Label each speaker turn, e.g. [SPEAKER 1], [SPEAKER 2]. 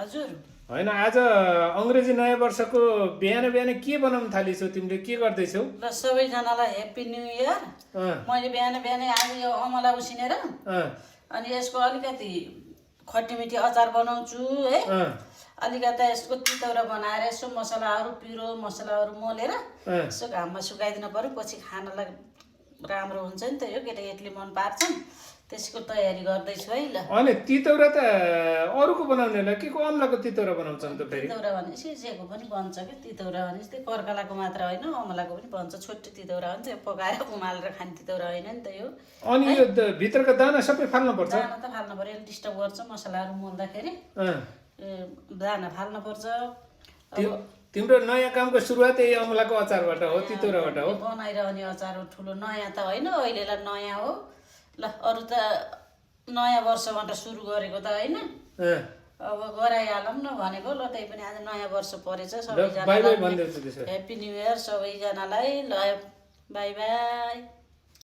[SPEAKER 1] हजुर
[SPEAKER 2] हैन आज अंग्रेजी नयाँ वर्षको बिहान बिहान के बनाउन थालिसौ तिमीले के गर्दैछौ
[SPEAKER 1] ल सबैजनालाई ह्याप्पी न्यू इयर मैले बिहान बिहानै आज यो अमला उसिनेर अनि यसको अलिकति खट्टीमिठी अचार बनाउँछु है अलिकति यसको तितौरा बनाएर यसो मसलाहरू पिरो मसलाहरू मोलेर यसो घाममा सुकाइदिनु पर्यो पछि खानलाई राम्रो हुन्छ नि त यो केटाकेटीले मन पार्छन् त्यसको तयारी गर्दैछु है ल
[SPEAKER 2] अनि तितौरा त अरूको बनाउनेलाई के को अमलाको तितौरा बनाउँछ नि त फेरि
[SPEAKER 1] तितौरा भने सिजेको पनि बन्छ कि तितौरा भने जस्तै कर्कलाको मात्र होइन अमलाको पनि बन्छ छोटो तितौरा हुन्छ पकाएर उमालेर खाने तितौरा होइन नि त यो
[SPEAKER 2] अनि यो भित्रको दाना सबै फाल्नु पर्छ
[SPEAKER 1] दाना त फाल्नु पर्यो यसले डिस्टर्ब गर्छ मसलाहरू मोल्दाखेरि दाना फाल्नु पर्छ
[SPEAKER 2] तिम्रो नयाँ कामको सुरुवात यही अमलाको अचारबाट हो तितौराबाट हो
[SPEAKER 1] बनाइरहने अचार हो ठुलो नयाँ त होइन अहिलेलाई नयाँ हो ल अरू त नयाँ वर्षबाट सुरु गरेको त होइन अब गराइहालौँ न भनेको ल त्यही पनि आज नयाँ वर्ष परेछ सबैजनालाई ह्याप्पी न्यू इयर सबैजनालाई ल बाई बाई